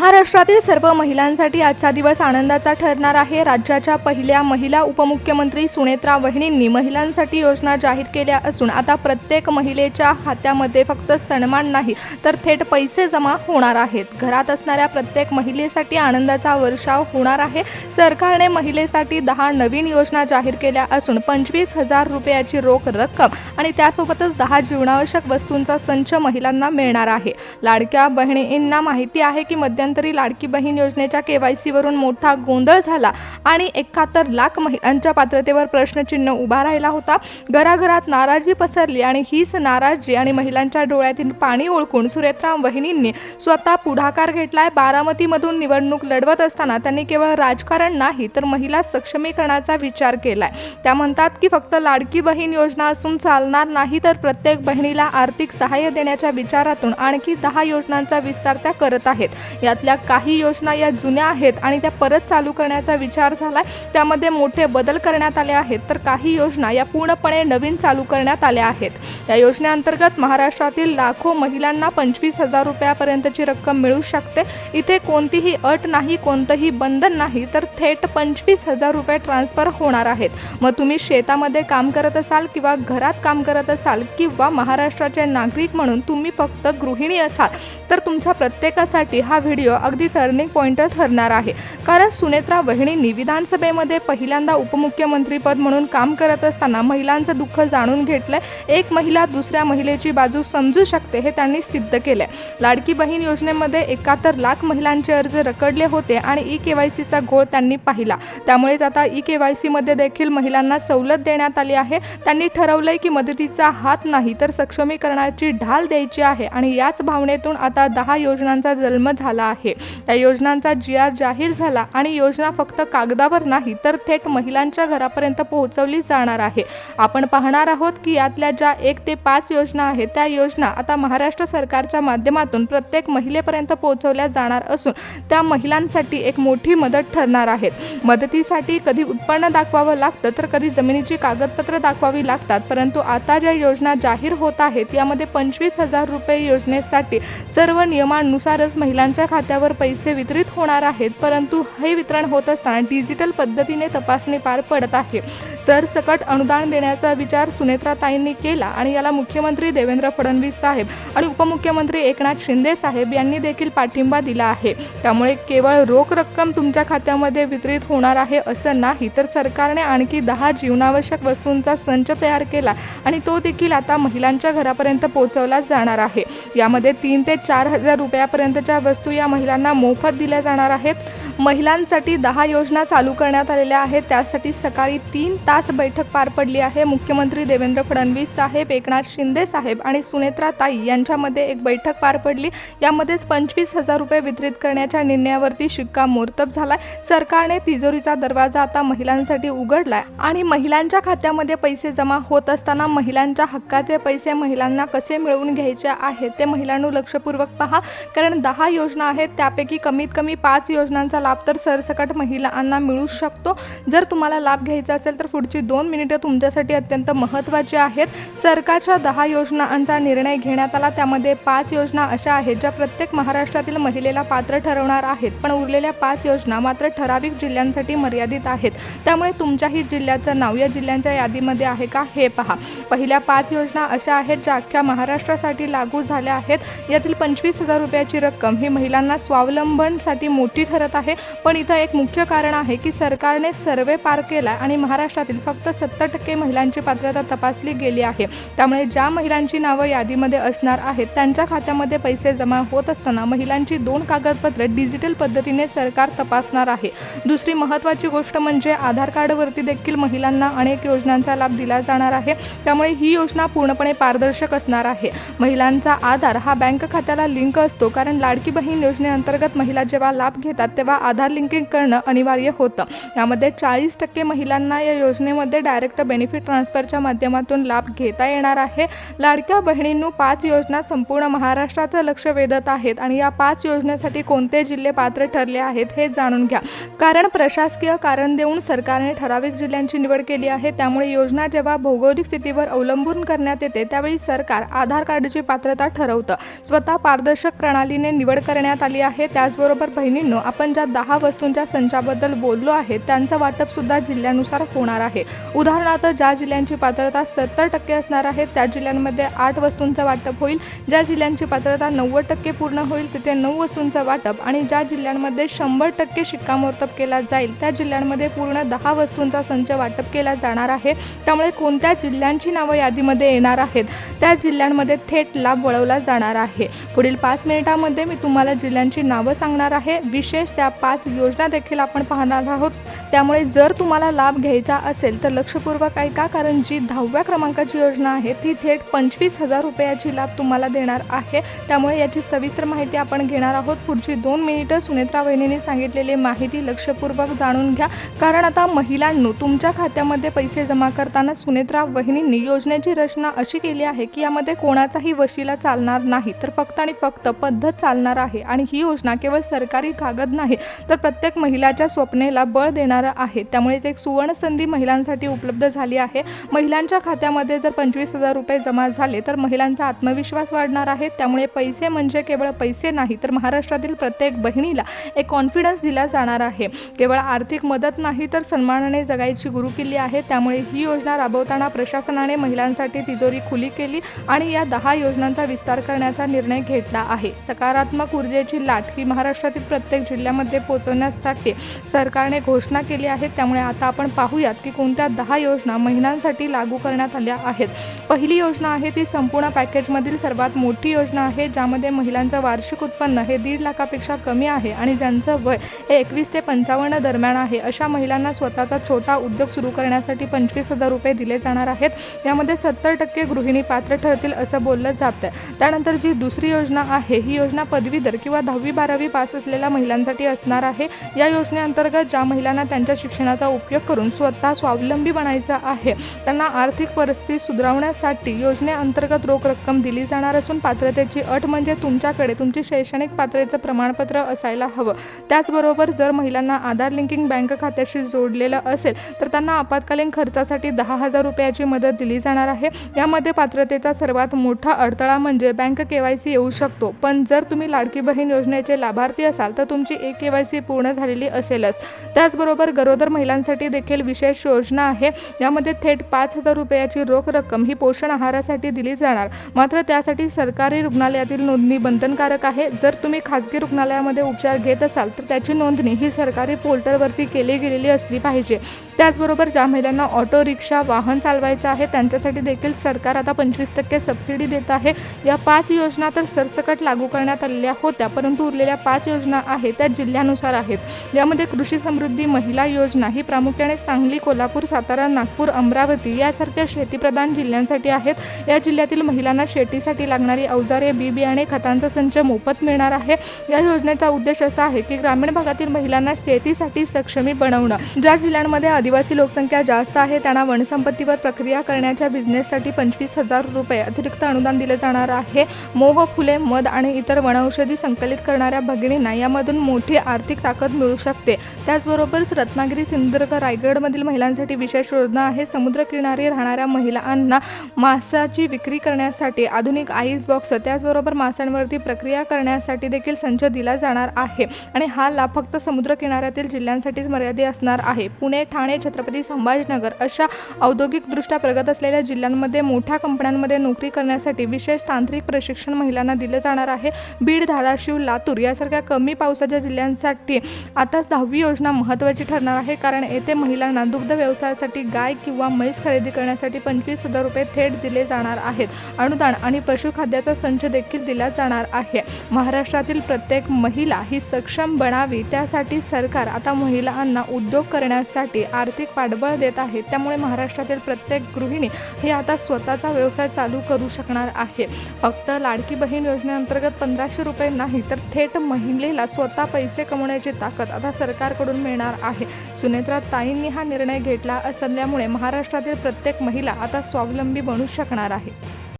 महाराष्ट्रातील सर्व महिलांसाठी आजचा दिवस आनंदाचा ठरणार आहे। राज्याच्या पहिल्या महिला उपमुख्यमंत्री सुनेत्रा वहिनींनी महिलांसाठी योजना जाहीर केल्या असून आता प्रत्येक महिलेच्या खात्यामध्ये फक्त सन्मान नाही तर थेट पैसे जमा होणार आहेत। घरात असणाऱ्या प्रत्येक महिलेसाठी आनंदाचा वर्षाव होणार आहे। सरकारने महिलेसाठी 10 नवीन योजना जाहीर केल्या असून 25,000 रुपयाची रोख रक्कम आणि त्यासोबतच 10 जीवनावश्यक वस्तूंचा संच महिलांना मिळणार आहे। लाडक्या बहिणींना माहिती आहे की मध्यंतरी लाडकी बहीण योजनेच्या KYC वरून मोठा गोंधळ झाला आणि 71 लाख महिलांच्या पात्रतेवर प्रश्नचिन्ह उभा राहिला होता। घराघरात नाराजी पसरली आणि हीच नाराजी आणि महिलांच्या डोळ्यातील पाणी ओळखून सुनेत्रा वहिनींनी स्वतः पुढाकार घेतलाय। बारामतीमधून निवडणूक लढवत असताना त्यांनी केवळ राजकारण नाही तर महिला सक्षमीकरणाचा विचार केलाय। त्या म्हणतात की फक्त लाडकी बहीण योजना असून चालणार नाही तर प्रत्येक बहिणीला आर्थिक सहाय्य देण्याच्या विचारातून आणखी 10 योजनांचा विस्तार त्या करत आहेत। यातल्या काही योजना या जुन्या आहेत आणि त्या परत चालू करण्याचा विचार झालाय। त्यामध्ये मोठे बदल करण्यात आले आहेत तर काही योजना या पूर्णपणे नवीन चालू करण्यात आल्या आहेत। या योजनेअंतर्गत महाराष्ट्रातील लाखो महिलांना 25,000 रुपयापर्यंतची रक्कम मिळू शकते। इथे कोणतीही अट नाही, कोणतंही बंधन नाही तर थेट 25,000 रुपये ट्रान्सफर होणार आहेत। मग तुम्ही शेतामध्ये काम करत असाल किंवा घरात काम करत असाल किंवा महाराष्ट्राचे नागरिक म्हणून तुम्ही फक्त गृहिणी असाल तर तुमच्या प्रत्येकासाठी हा व्हिडिओ अगदी टर्निंग पॉइंट ठरणार आहे। कारण सुनेत्रा वहिनींनी विधानसभेमध्ये पहिल्यांदा उपमुख्यमंत्रीपद म्हणून काम करत असताना महिलांचं दुःख जाणून घेतलंय। एक महिला दुसऱ्या महिलेची बाजू समजू शकते हे त्यांनी सिद्ध केलंय। लाडकी बहीण योजनेमध्ये 71 लाख महिलांचे अर्ज रखडले होते आणि KYCचा घोळ त्यांनी पाहिला। त्यामुळेच आता KYC मध्ये देखील महिलांना सवलत देण्यात आली आहे। त्यांनी ठरवलंय की मदतीचा हात नाही तर सक्षमीकरणाची ढाल द्यायची आहे आणि याच भावनेतून आता 10 योजनांचा जन्म झाला आहे। त्या योजनांचा GR जाहीर झाला आणि योजना फक्त कागदावर नाही तर थेट महिलांच्या घरापर्यंत पोहोचवली जाणार आहे। आपण पाहणार आहोत की यातल्या ज्या 1 ते 5 योजना आहेत त्या योजना आता महाराष्ट्र सरकारच्या माध्यमातून प्रत्येक महिलेपर्यंत पोहोचवल्या जाणार असून त्या महिलांसाठी एक मोठी मदत ठरणार आहेत। मदतीसाठी कधी उत्पन्न दाखवावं लागतं तर कधी जमिनीची कागदपत्र दाखवावी लागतात, परंतु आता ज्या योजना जाहीर होत आहेत यामध्ये 25,000 रुपये योजनेसाठी सर्व नियमांनुसारच महिलांच्या खात्यावर पैसे वितरित होणार आहेत। परंतु हे वितरण होत असताना डिजिटल पद्धतीने तपासणी पार पडत आहे। सरसकट अनुदान देण्याचा विचार सुनेत्राताईंनी केला आणि याला मुख्यमंत्री देवेंद्र फडणवीस साहेब आणि उपमुख्यमंत्री एकनाथ शिंदे साहेब यांनी देखील पाठिंबा दिला आहे। त्यामुळे केवळ रोख रक्कम तुमच्या खात्यामध्ये वितरित होणार आहे असं नाही तर सरकारने आणखी 10 जीवनावश्यक वस्तूंचा संच तयार केला आणि तो देखील आता महिलांच्या घरापर्यंत पोहोचवला जाणार आहे। यामध्ये 3 ते 4,000 रुपयापर्यंतच्या वस्तू या महिलांना मोफत दिल्या जाणार आहेत। महिलांसाठी 10 योजना चालू करण्यात आलेल्या आहेत। त्यासाठी सकाळी 3 तास बैठक पार पडली आहे। मुख्यमंत्री देवेंद्र फडणवीस साहेब, एकनाथ शिंदे साहेब आणि सुनेत्राताई यांच्यामध्ये एक बैठक पार पडली। यामध्येच 25,000 रुपये वितरित करण्याच्या निर्णयावरती शिक्कामोर्तब झालाय। सरकारने तिजोरीचा दरवाजा आता महिलांसाठी उघडलाय आणि महिलांच्या खात्यामध्ये पैसे जमा होत असताना महिलांच्या हक्काचे पैसे महिलांना कसे मिळवून घ्यायचे आहेत ते महिलांनो लक्षपूर्वक पहा। कारण 10 योजना आहेत त्यापैकी कमीत कमी 5 योजनांचा लाभ तर सरसकट महिलांना मिळू शकतो। जर तुम्हाला लाभ घ्यायचा असेल तर पुढची 2 मिनिटे तुमच्यासाठी अत्यंत महत्त्वाची आहेत। सरकारच्या 10 योजनांचा निर्णय घेण्यात आला। त्यामध्ये 5 योजना अशा आहेत ज्या प्रत्येक महाराष्ट्रातील महिलेला पात्र ठरवणार आहेत, पण उरलेल्या 5 योजना मात्र ठराविक जिल्ह्यांसाठी मर्यादित आहेत। त्यामुळे तुमच्याही जिल्ह्याचं नाव या जिल्ह्यांच्या यादीमध्ये आहे का हे पहा। पहिल्या 5 योजना अशा आहेत ज्या अख्ख्या महाराष्ट्रासाठी लागू झाल्या आहेत। यातील 25,000 रुपयाची रक्कम ही महिलांना स्वावलंबनसाठी मोठी ठरत आहे। पण इथं एक मुख्य कारण आहे की सरकारने सर्वे पार केला आणि महाराष्ट्रातील फक्त 70% महिलांची पात्रता तपासली गेली आहे। त्यामुळे ज्या महिलांची नावं यादीमध्ये असणार आहेत त्यांच्या खात्यामध्ये पैसे जमा होत असताना महिलांची 2 कागदपत्रे डिजिटल पद्धतीने सरकार तपासणार आहे। दुसरी महत्त्वाची गोष्ट म्हणजे आधार कार्डवरती देखील महिलांना अनेक योजनांचा लाभ दिला जाणार आहे। त्यामुळे ही योजना पूर्णपणे पारदर्शक असणार आहे। महिलांचा आधार हा बँक खात्याला लिंक असतो, कारण लाडकी बहीण योजनेअंतर्गत महिला जेव्हा लाभ घेतात तेव्हा आधार लिंकिंग करणं अनिवार्य होतं। यामध्ये 40% महिलांना या योजनेमध्ये डायरेक्ट बेनिफिट ट्रान्सफरच्या माध्यमातून लाभ घेता येणार आहे। लाडक्या बहिणींनो 5 योजना संपूर्ण महाराष्ट्राचं लक्ष वेधत आहेत आणि या 5 योजनेसाठी कोणते जिल्हे पात्र ठरले आहेत हे जाणून घ्या। कारण प्रशासकीय कारण देऊन सरकारने ठराविक जिल्ह्यांची निवड केली आहे। त्यामुळे योजना जेव्हा भौगोलिक स्थितीवर अवलंबून करण्यात येते त्यावेळी सरकार आधार कार्डची पात्रता ठरवतं। स्वतः पारदर्शक पारदर्शक प्रणालीने निवड करण्यात आली आहे। त्याचबरोबर बहिणींनो, आपण ज्या 10 वस्तूंच्या संचाबद्दल बोललो आहे त्यांचं वाटप सुद्धा जिल्ह्यानुसार होणार आहे। उदाहरणार्थ ज्या जिल्ह्यांची पात्रता 70% असणार आहे त्या जिल्ह्यांमध्ये 8 वस्तूंचं वाटप होईल। ज्या जिल्ह्यांची पात्रता 90% पूर्ण होईल तिथे 9 वस्तूंचं वाटप आणि ज्या जिल्ह्यांमध्ये 100% शिक्कामोर्तब केला जाईल त्या जिल्ह्यांमध्ये पूर्ण 10 वस्तूंचा संच वाटप केला जाणार आहे। त्यामुळे कोणत्या जिल्ह्यांची नावं यादीमध्ये येणार आहेत त्या जिल्ह्यांमध्ये थेट लाभ वळवला जाणार आहे। पुढील 5 मिनिटांमध्ये मी तुम्हाला जिल्ह्यांची नावं सांगणार आहे। विशेष त्या 5 योजना देखील आपण पाहणार आहोत। त्यामुळे जर तुम्हाला लाभ घ्यायचा असेल तर लक्षपूर्वक ऐका, कारण जी 10व्या क्रमांकाची योजना आहे ती थेट 25,000 रुपयाची लाभ तुम्हाला देणार आहे। त्यामुळे याची सविस्तर माहिती आपण घेणार आहोत। पुढची 2 मिनिटं सुनेत्रा वहिनींनी सांगितलेली माहिती लक्षपूर्वक जाणून घ्या, कारण आता महिलांनो, तुमच्या खात्यामध्ये पैसे जमा करताना सुनेत्रा वहिनींनी योजनेची रचना अशी केली आहे की यामध्ये कोणाचाही वशिला चालणार नाही, तर फक्त आणि फक्त पद्धत चालणार आहे। आणि ही योजना केवळ सरकारी कागद नाही तर प्रत्येक महिलाच्या स्वप्नेला बळ देणार आहे। त्यामुळे एक सुवर्ण संधी महिलांसाठी उपलब्ध झाली आहे। महिलांच्या खात्यामध्ये जर 25,000 रुपये जमा झाले तर महिलांचा आत्मविश्वास वाढणार आहे। त्यामुळे पैसे म्हणजे केवळ पैसे नाही तर महाराष्ट्रातील प्रत्येक बहिणीला एक कॉन्फिडन्स दिला जाणार आहे। केवळ आर्थिक मदत नाही तर सन्मानाने जगायची गुरुकिल्ली आहे। त्यामुळे ही योजना राबवताना प्रशासनाने महिलांसाठी तिजोरी खुली केली आणि या 10 योजनांचा विस्तार करण्याचा निर्णय घेतला आहे। सकारात्मक ऊर्जेची लाट ही महाराष्ट्रातील प्रत्येक जिल्ह्यामध्ये पोहोचवण्यासाठी सरकारने घोषणा केली आहे। त्यामुळे आता आपण पाहूयात की कोणत्या 10 योजना महिलांसाठी लागू करण्यात आल्या आहेत। पहिली योजना आहे ती संपूर्ण पॅकेजमधील सर्वात मोठी योजना आहे, ज्यामध्ये महिलांचं वार्षिक उत्पन्न हे 1.5 लाखापेक्षा कमी आहे आणि ज्यांचं वय हे 21 ते 55 दरम्यान आहे अशा महिलांना स्वतःचा छोटा उद्योग सुरू करण्यासाठी 25,000 रुपये दिले जाणार आहेत। यामध्ये 70% गृहिणी पात्र ठरतील असं बोललं जातं। त्यानंतर जी दुसरी योजना आहे ही योजना पदवीधर किंवा 10वी-12वी पास असलेल्या महिलांसाठी असणार आहे। या योजनेअंतर्गत ज्या महिलांना त्यांच्या शिक्षणाचा उपयोग करून स्वतः स्वावलंबी बनायचं आहे त्यांना आर्थिक परिस्थिती सुधारवण्यासाठी योजनेअंतर्गत रोख रक्कम दिली जाणार असून पात्रतेची अट म्हणजे तुमच्याकडे तुमची शैक्षणिक पात्रतेचं प्रमाणपत्र असायला हवं। त्याचबरोबर जर महिलांना आधार लिंकिंग बँक खात्याशी जोडलेलं असेल तर त्यांना आपत्कालीन खर्चासाठी 10,000 रुपयाची मदत दिली जाणार आहे। यामध्ये पात्रतेचा सर्वात मोठा अडथळा म्हणजे बँक KYC येऊ शकतो, पण जर तुम्ही लाडकी बहीण योजनेचे लाभार्थी असाल तर तुमची KYC पूर्ण झालेली असेलच। त्याचबरोबर गरोदर महिलांसाठी देखील विशेष योजना आहे। यामध्ये थेट 5,000 रुपयाची रोख रक्कम ही पोषण आहारासाठी दिली जाणार, मात्र त्यासाठी सरकारी रुग्णालयातील नोंदणी बंधनकारक आहे। जर तुम्ही खाजगी रुग्णालयामध्ये उपचार घेत असाल तर त्याची नोंदणी ही सरकारी पोर्टलवरती केली गेलेली असली पाहिजे। त्याचबरोबर ज्या महिलांना ऑटो रिक्षा वाहन चालवायचं आहे त्यांच्यासाठी देखील सरकार आता 25% सबसिडी देत आहे। या 5 योजना तर सरसकट लागू करण्यात आलेल्या होत्या, परंतु उरलेल्या 5 योजना आहेत त्या जिल्ह्यानुसार आहेत। यामध्ये कृषी समृद्धी महिला योजना ही प्रामुख्याने सांगली, कोल्हापूर, सातारा, नागपूर, अमरावती यासारख्या शेतीप्रधान जिल्ह्यांसाठी आहेत। या जिल्ह्यातील महिलांना शेतीसाठी लागणारी अवजारे, बी बियाणे, खतांचा संच मोफत मिळणार आहे। या योजनेचा उद्देश असा आहे की ग्रामीण भागातील महिलांना शेतीसाठी सक्षमी बनवणं। ज्या जिल्ह्यांमध्ये आदिवासी लोकसंख्या जास्त आहे त्यांना वनसंपत्तीवर प्रक्रिया करण्याच्या बिझनेससाठी 25,000 रुपये अतिरिक्त अनुदान दिले जाणार आहे। मोह, फुले, मध आणि इतर वनौषधी संकलित करणाऱ्या भगिनींना यामधून मोठी आर्थिक ताकद मिळू शकते। त्याचबरोबर रत्नागिरी, सिंधुदुर्ग, रायगडमधील महिलांसाठी विशेष योजना आहे। समुद्रकिनारी राहणाऱ्या महिलांना मांसाची विक्री करण्यासाठी आधुनिक आईस बॉक्स, त्याचबरोबर माशांवरती प्रक्रिया करण्यासाठी देखील संच दिला जाणार आहे आणि हा लाभ फक्त समुद्रकिनाऱ्यातील जिल्ह्यांसाठीच मर्यादित असणार आहे। पुणे, ठाणे, छत्रपती संभाजीनगर अशा औद्योगिकदृष्ट्या प्रगत असलेल्या जिल्ह्यांमध्ये मोठ्या कंपन्यांमध्ये नोकरी करण्यासाठी विशेष तांत्रिक प्रशिक्षण महिलांना दिले जाणार आहे। बीड, धाराशिव, लातूर यासारख्या कमी पावसाच्या जिल्ह्यांसाठी आताच 10वी योजना महत्त्वाची ठरणार आहे, कारण येथे महिलांना दुग्ध व्यवसायासाठी गाय किंवा म्हैस खरेदी करण्यासाठी 25,000 रुपये थेट दिले जाणार आहेत। अनुदान आणि पशुखाद्याचा संच देखील दिला जाणार आहे। महाराष्ट्रातील प्रत्येक महिला ही सक्षम बनावी त्यासाठी सरकार आता महिलांना उद्योग करण्यासाठी आर्थिक पाठबळ देत आहे। त्यामुळे महाराष्ट्रातील प्रत्येक गृहिणी ही आता स्वतःचा व्यवसाय चालू करू शकणार आहे। फक्त लाडकी बहीण योजनेअंतर्गत 1,500 रुपये नाही तर थेट महिलेला स्वतः पैसे कमवण्याची ताकद आता सरकारकडून मिळणार आहे। सुनेत्रा ताईंनी हा निर्णय घेतला असल्यामुळे महाराष्ट्रातील प्रत्येक महिला आता स्वावलंबी बनू शकणार आहे।